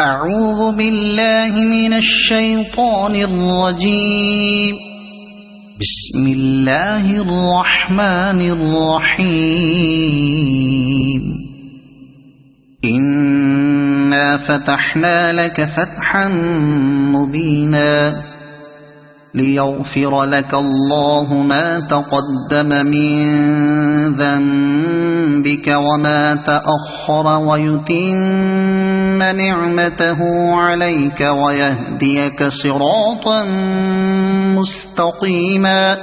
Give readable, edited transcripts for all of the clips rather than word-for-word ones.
أعوذ بالله من الشيطان الرجيم. بسم الله الرحمن الرحيم. إنا فتحنا لك فتحا مبينا ليغفر لك الله ما تقدم من ذنبك وما تأخر ويتم نعمته عليك ويهديك صراطا مستقيما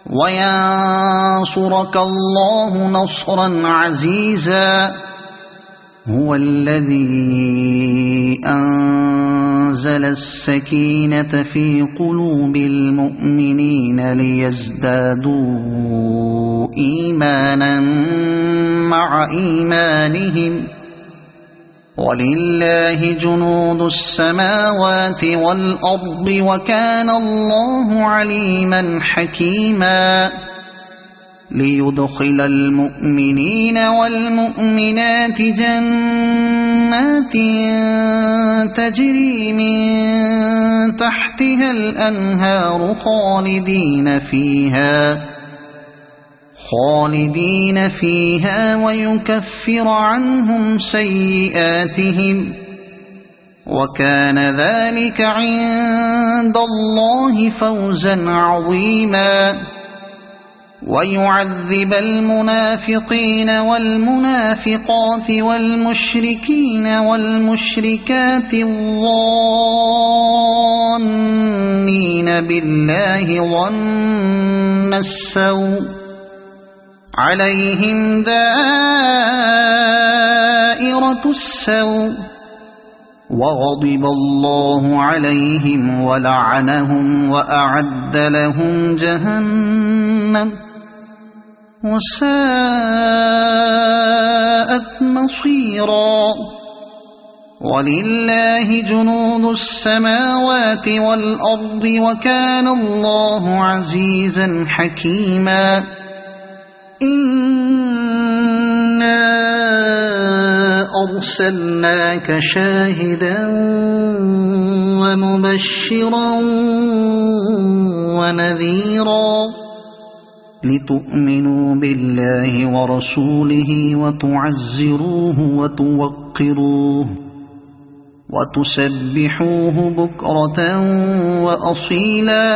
وينصرك الله نصرا عزيزا. هو الذي أنزل السكينة في قلوب المؤمنين ليزدادوا إيمانا مع إيمانهم ولله جنود السماوات والأرض وكان الله عليما حكيما. ليدخل المؤمنين والمؤمنات جنات تجري من تحتها الأنهار خالدين فيها ويكفر عنهم سيئاتهم وكان ذلك عند الله فوزا عظيما. ويعذب المنافقين والمنافقات والمشركين والمشركات الظانين بالله ظن السوء عليهم دائرة السوء وغضب الله عليهم ولعنهم وأعد لهم جهنم وساءت مصيرا. ولله جنود السماوات والأرض وكان الله عزيزا حكيما. إنا أرسلناك شاهدا ومبشرا ونذيرا لتؤمنوا بالله ورسوله وتعزروه وتوقروه وتسبحوه بكرة وأصيلا.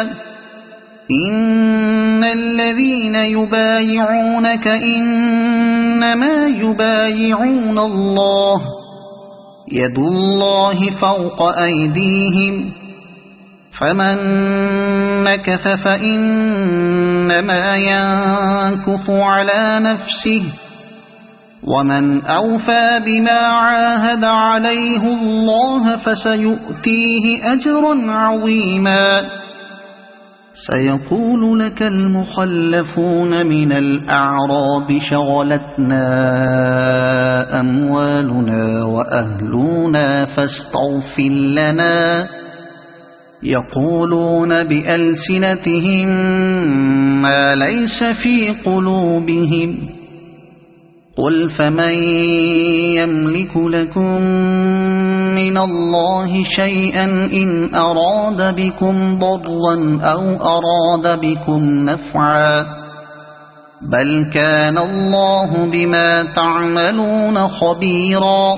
إن الذين يبايعونك إنما يبايعون الله يد الله فوق أيديهم فمن نكث فإنما ينكث على نفسه ومن أوفى بما عاهد عليه الله فسيؤتيه أجرا عظيما. سيقول لك المخلفون من الأعراب شغلتنا أموالنا وأهلنا فاستغفر لنا يقولون بألسنتهم ما ليس في قلوبهم قل فمن يملك لكم من الله شيئا إن أراد بكم ضرا أو أراد بكم نفعا بل كان الله بما تعملون خبيرا.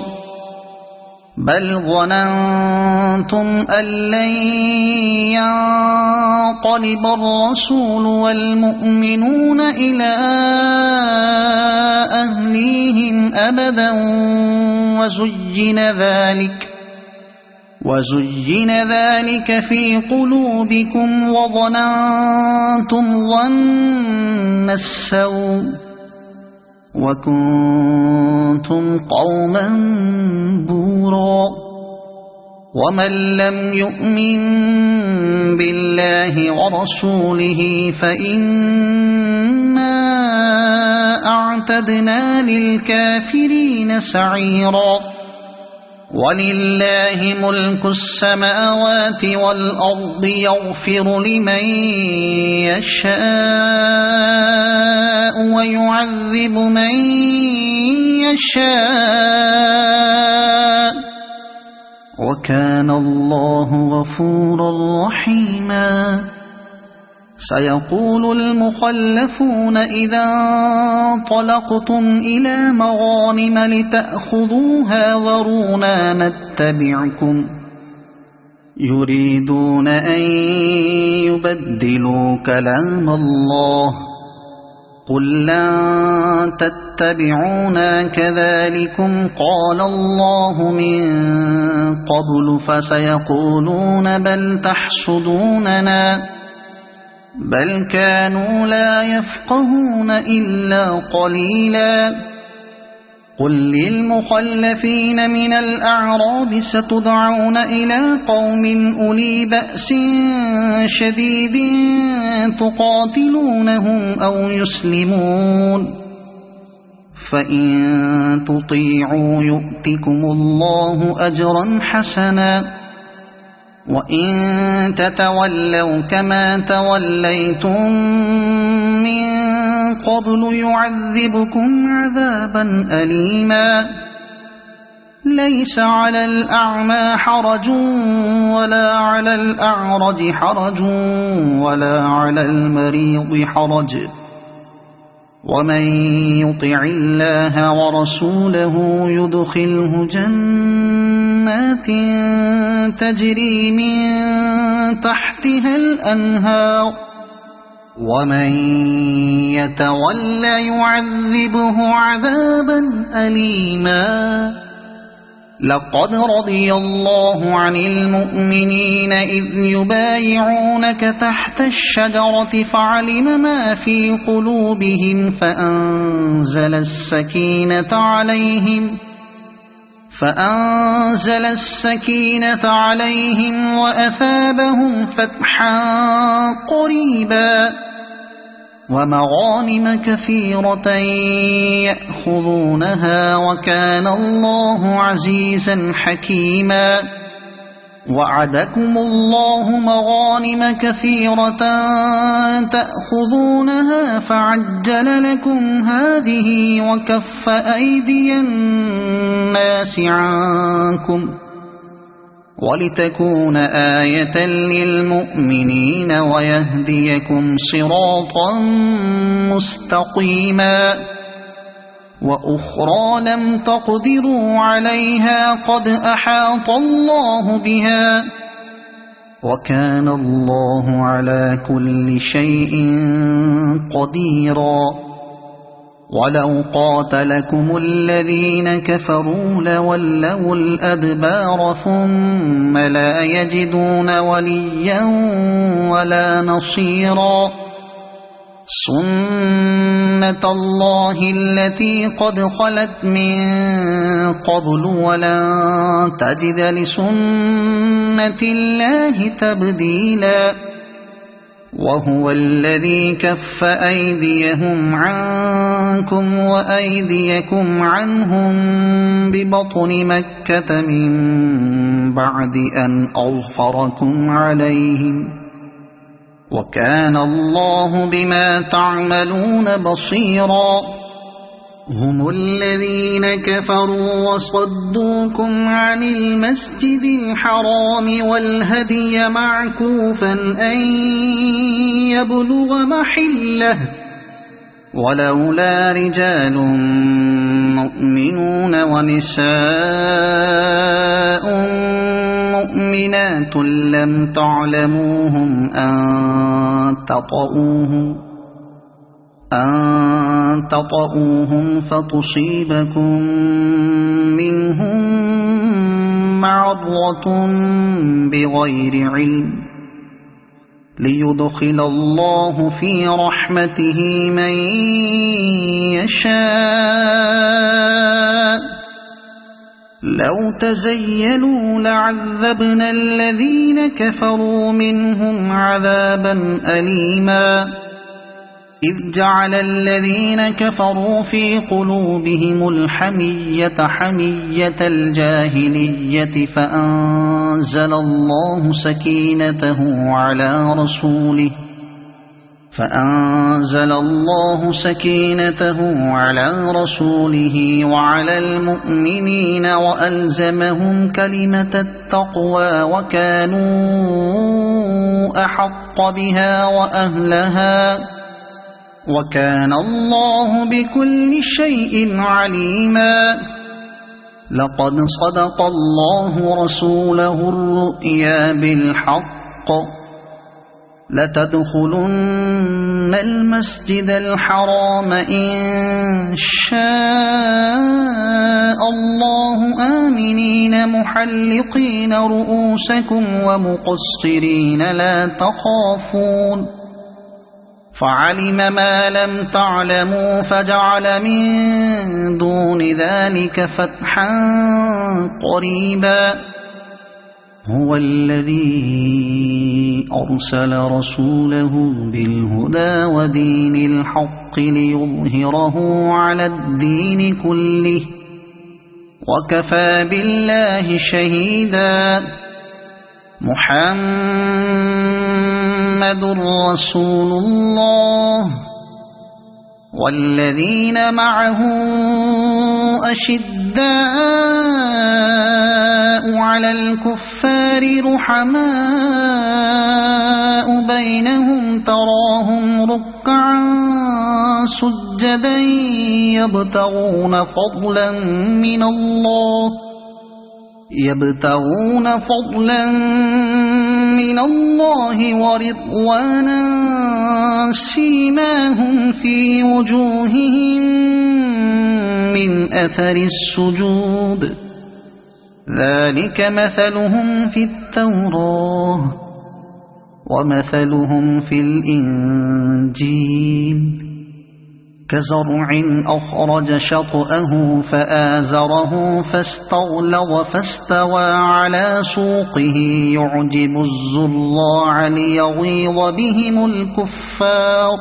بل ظننتم أن لن ينقلب الرسول والمؤمنون إلى أهليهم أبدا وزين ذلك في قلوبكم وظننتم ظن السوء وكنتم قوما بورا. ومن لم يؤمن بالله ورسوله فإنا أعتدنا للكافرين سعيرا. ولله ملك السماوات والأرض يغفر لمن يشاء ويعذب من يشاء وكان الله غفورا رحيما. سيقول المخلفون إذا انطلقتم إلى مغانم لتأخذوها ذرونا نتبعكم يريدون أن يبدلوا كلام الله قل لن تتبعونا كذلكم قال الله من قبل فسيقولون بل تحسدوننا بل كانوا لا يفقهون إلا قليلا. قل للمخلفين من الأعراب ستدعون إلى قوم أولي بأس شديد تقاتلونهم أو يسلمون فإن تطيعوا يؤتكم الله أجرا حسنا وإن تتولوا كما توليتم من قبل يعذبكم عذابا أليما. ليس على الأعمى حرج ولا على الأعرج حرج ولا على المريض حرج ومن يطع الله ورسوله يدخله جنات تجري من تحتها الأنهار ومن يتول يعذبه عذابا أليما. لقد رضي الله عن المؤمنين إذ يبايعونك تحت الشجرة فعلم ما في قلوبهم فأنزل السكينة عليهم وأثابهم فتحا قريبا ومغانم كثيرة يأخذونها وكان الله عزيزا حكيما. وعدكم الله مغانم كثيرة تأخذونها فعجل لكم هذه وكف أيدي الناس عنكم ولتكون آية للمؤمنين ويهديكم صراطا مستقيما. وأخرى لم تقدروا عليها قد أحاط الله بها وكان الله على كل شيء قديرا. ولو قاتلكم الذين كفروا لولوا الأدبار ثم لا يجدون وليا ولا نصيرا. سنة الله التي قد خلت من قبل ولن تجد لسنة الله تبديلا. وهو الذي كف أيديهم عنكم وأيديكم عنهم ببطن مكة من بعد أن أظفركم عليهم وكان الله بما تعملون بصيرا. هم الذين كفروا وصدوكم عن المسجد الحرام والهدي معكوفا أن يبلغ محله ولولا رجال مؤمنون ونساء مؤمنات لم تعلموهم أن تطؤوهم فتصيبكم منهم معرة بغير علم ليدخل الله في رحمته من يشاء. لو تزيلوا لعذبنا الذين كفروا منهم عذابا أليما. إذ جعل الذين كفروا في قلوبهم الحمية حمية الجاهلية فأنزل الله سكينته على رسوله فأنزل الله سكينته على رسوله وعلى المؤمنين وألزمهم كلمة التقوى وكانوا أحق بها وأهلها وكان الله بكل شيء عليما. لقد صدق الله رسوله الرؤيا بالحق لتدخلن المسجد الحرام إن شاء الله آمنين محلقين رؤوسكم ومقصرين لا تخافون فعلم ما لم تعلموا فجعل من دون ذلك فتحا قريبا. هو الذي أرسل رسوله بالهدى ودين الحق ليظهره على الدين كله وكفى بالله شهيدا. محمد رسول الله والذين معه أشداء على الكفار رحماء بينهم تراهم ركعا سجدا يبتغون فضلا من الله ورضوانا سيماهم في وجوههم من أثر السجود ذلك مثلهم في التوراة ومثلهم في الإنجيل كزرع أخرج شطأه فآزره فاستغلظ فاستوى على سوقه يعجب الزراع ليغيظ بهم الكفار.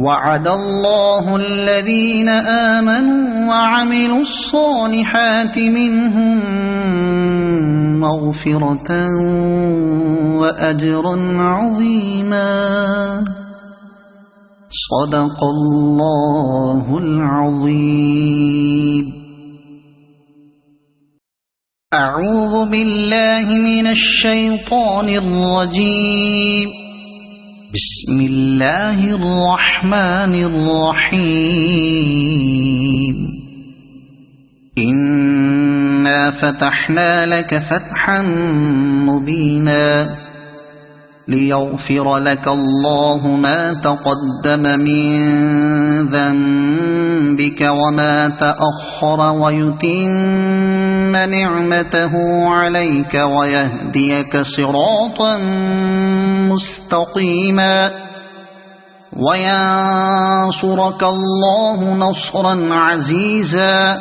وعد الله الذين آمنوا وعملوا الصالحات منهم مغفرة وأجرا عظيما. صدق الله العظيم. أعوذ بالله من الشيطان الرجيم. بسم الله الرحمن الرحيم. إنا فتحنا لك فتحا مبينا ليغفر لك الله ما تقدم من ذنبك وما تأخر ويتم نعمته عليك ويهديك صراطا مستقيما وينصرك الله نصرا عزيزا.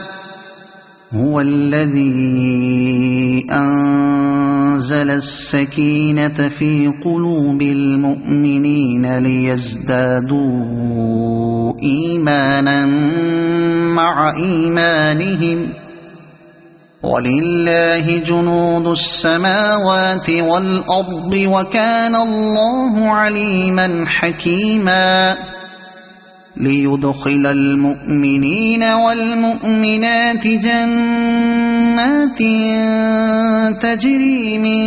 هو الذي أنزل السكينة في قلوب المؤمنين ليزدادوا إيمانا مع إيمانهم ولله جنود السماوات والأرض وكان الله عليما حكيما. ليدخل المؤمنين والمؤمنات جنات تجري من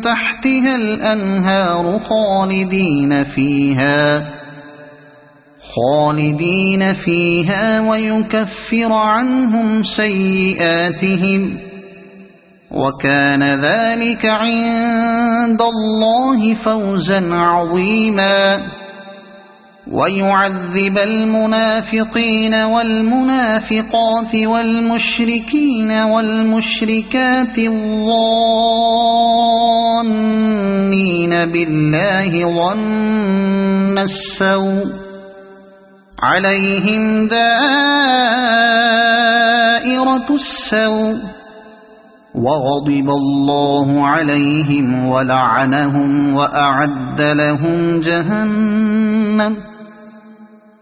تحتها الأنهار خالدين فيها ويكفر عنهم سيئاتهم وكان ذلك عند الله فوزا عظيما. ويعذب المنافقين والمنافقات والمشركين والمشركات الظانين بالله ظن السوء عليهم دائرة السوء وغضب الله عليهم ولعنهم وأعد لهم جهنم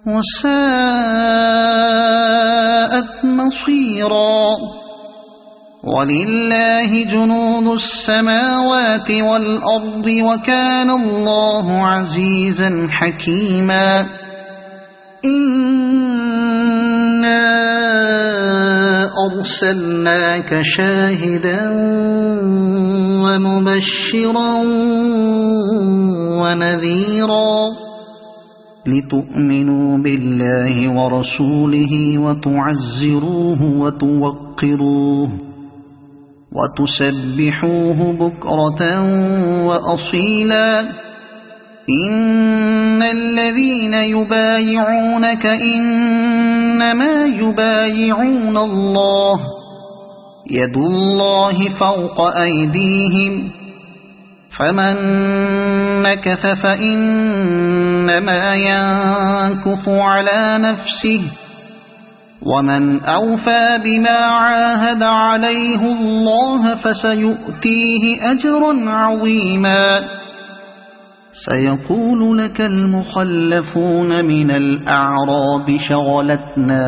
وساءت مصيرا. ولله جنود السماوات والأرض وكان الله عزيزا حكيما إنا أرسلناك شاهدا ومبشرا ونذيرا لتؤمنوا بالله ورسوله وتعزروه وتوقروه وتسبحوه بكرة وأصيلا إن الذين يبايعونك إنما يبايعون الله يد الله فوق أيديهم فمن نكث فإنما ينكث على نفسه ومن أوفى بما عاهد عليه الله فسيؤتيه أجرا عظيما سيقول لك المخلفون من الأعراب شغلتنا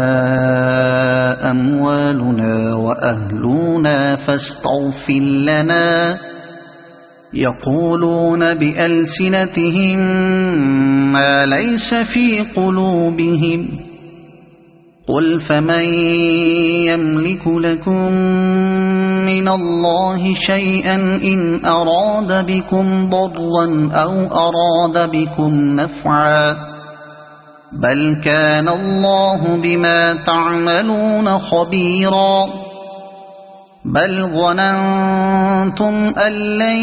أموالنا وأهلنا فاستغفر لنا يقولون بألسنتهم ما ليس في قلوبهم قل فمن يملك لكم من الله شيئا إن أراد بكم ضرا أو أراد بكم نفعا بل كان الله بما تعملون خبيرا بل ظننتم أن لن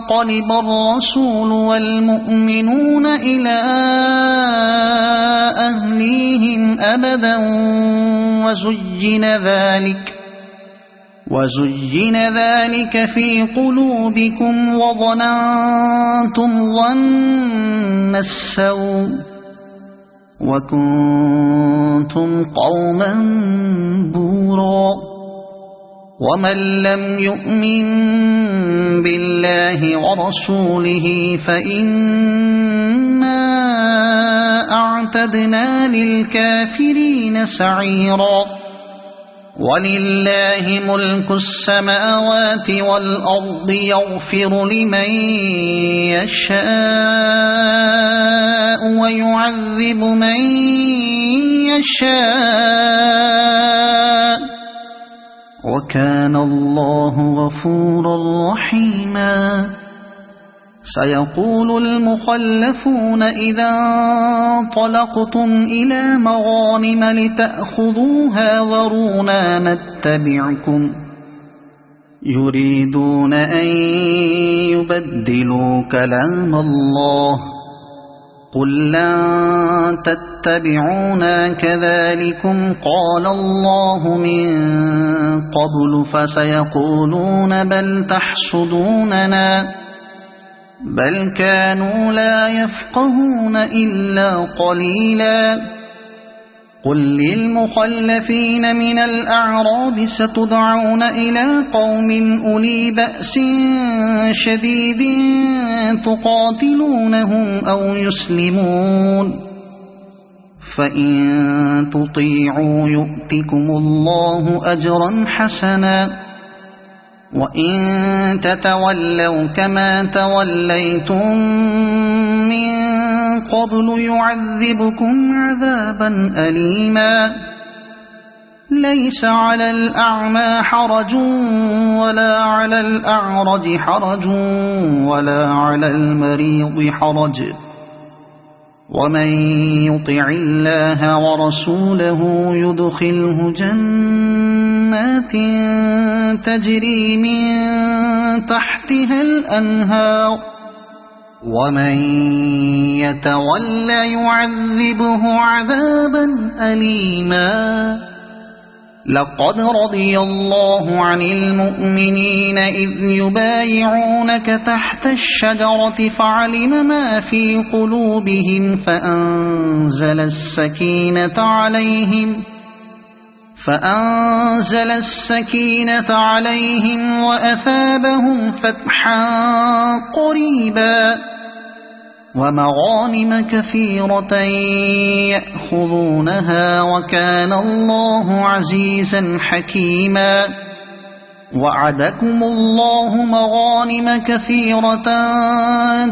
ينقلب الرسول والمؤمنون إلى أهليهم أبدا وزين ذلك في قلوبكم وظننتم ظن السوء وكنتم قوما بورا ومن لم يؤمن بالله ورسوله فإنا أعتدنا للكافرين سعيرا ولله ملك السماوات والأرض يغفر لمن يشاء ويعذب من يشاء وكان الله غفورا رحيما سيقول المخلفون إذا انطلقتم إلى مغانم لتأخذوها ذرونا نتبعكم يريدون أن يبدلوا كلام الله قل لن تتبعونا كذلكم قال الله من قبل فسيقولون بل تحسدوننا بل كانوا لا يفقهون إلا قليلا قل للمخلفين من الأعراب ستدعون إلى قوم أولي بأس شديد تقاتلونهم أو يسلمون فإن تطيعوا يؤتكم الله أجرا حسنا وإن تتولوا كما توليتم من قبل يعذبكم عذابا أليما ليس على الأعمى حرج ولا على الأعرج حرج ولا على المريض حرج ومن يطع الله ورسوله يدخله جنات تجري من تحتها الأنهار ومن يتول يعذبه عذابا أليما لقد رضي الله عن المؤمنين إذ يبايعونك تحت الشجرة فعلم ما في قلوبهم فأنزل السكينة عليهم وأثابهم فتحا قريبا ومغانم كثيرة يأخذونها وكان الله عزيزا حكيما وعدكم الله مغانم كثيرة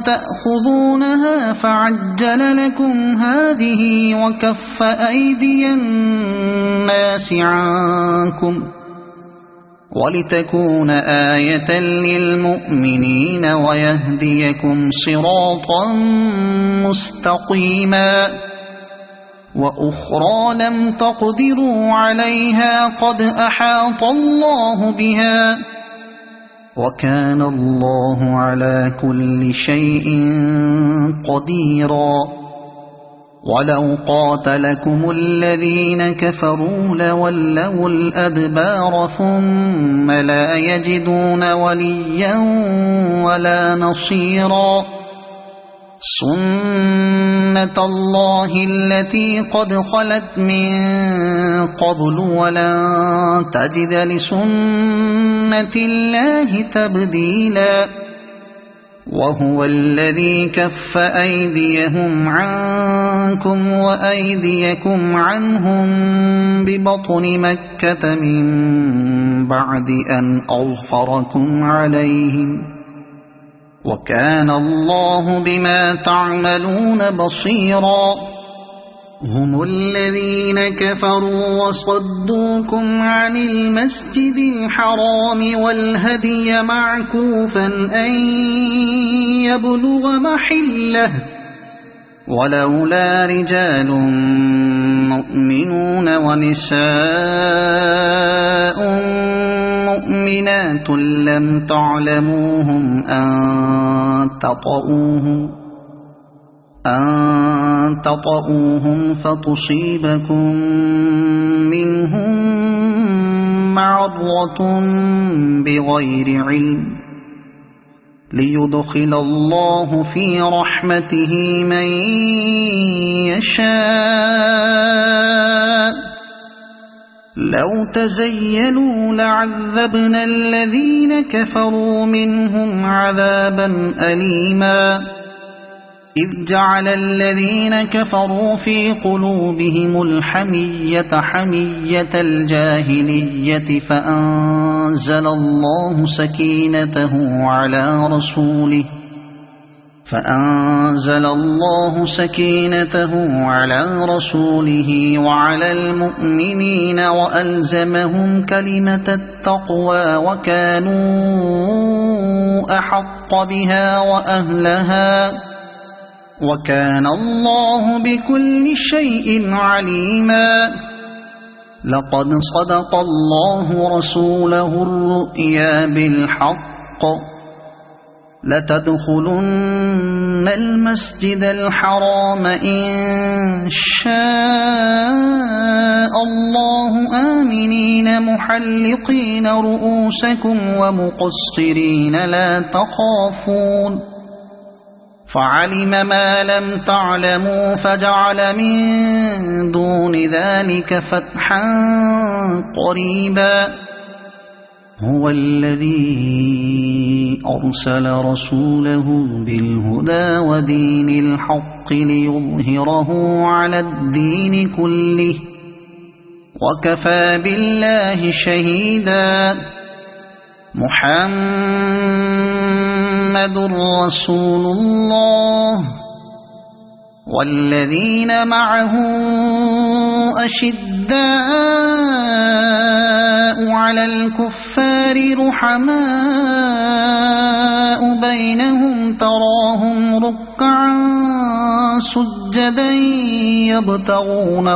تأخذونها فعجل لكم هذه وكف أيدي الناس عنكم ولتكون آية للمؤمنين ويهديكم صراطا مستقيما وأخرى لم تقدروا عليها قد أحاط الله بها وكان الله على كل شيء قديرا ولو قاتلكم الذين كفروا لولوا الأدبار ثم لا يجدون وليا ولا نصيرا سنة الله التي قد خلت من قبل ولن تجد لسنة الله تبديلا وهو الذي كف أيديهم عنكم وأيديكم عنهم ببطن مكة من بعد أن أظفركم عليهم وكان الله بما تعملون بصيرا هم الذين كفروا وصدوكم عن المسجد الحرام والهدي معكوفا أن يبلغ محله ولولا رجال مؤمنون ونساء مؤمنات لم تعلموهم أن تطؤوهم فتصيبكم منهم معرة بغير علم ليدخل الله في رحمته من يشاء لو تزيلوا لعذبنا الذين كفروا منهم عذابا أليما إذ جعل الذين كفروا في قلوبهم الحمية حمية الجاهلية فأنزل الله سكينته على رسوله وعلى المؤمنين وألزمهم كلمة التقوى وكانوا أحق بها وأهلها وكان الله بكل شيء عليما لقد صدق الله رسوله الرؤيا بالحق لتدخلن المسجد الحرام إن شاء الله آمنين محلقين رؤوسكم ومقصرين لا تخافون فعلم ما لم تعلموا فجعل من دون ذلك فتحا قريبا هو الذي أرسل رسوله بالهدى ودين الحق ليظهره على الدين كله وكفى بالله شهيدا محمد رسول الله والذين معه أشداء على الكفار رحماء بينهم تراهم ركعا سجدا يبتغون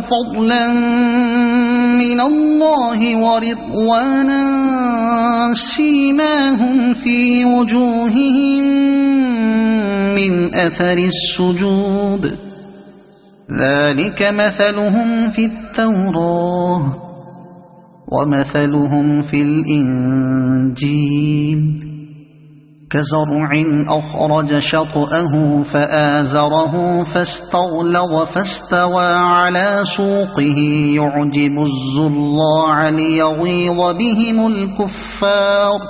فضلا من الله ورضوانا سيماهم في وجوههم من أثر السجود ذلك مثلهم في التوراة ومثلهم في الإنجيل كزرع أخرج شطأه فآزره فاستغلظ فاستوى على سوقه يعجب الزراع ليغيظ بهم الكفار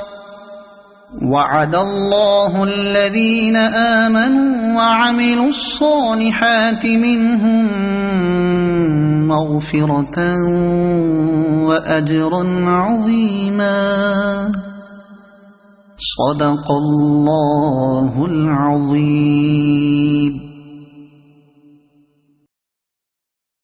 وعد الله الذين آمنوا وعملوا الصالحات منهم مغفرة وأجرا عظيما. صدق الله العظيم.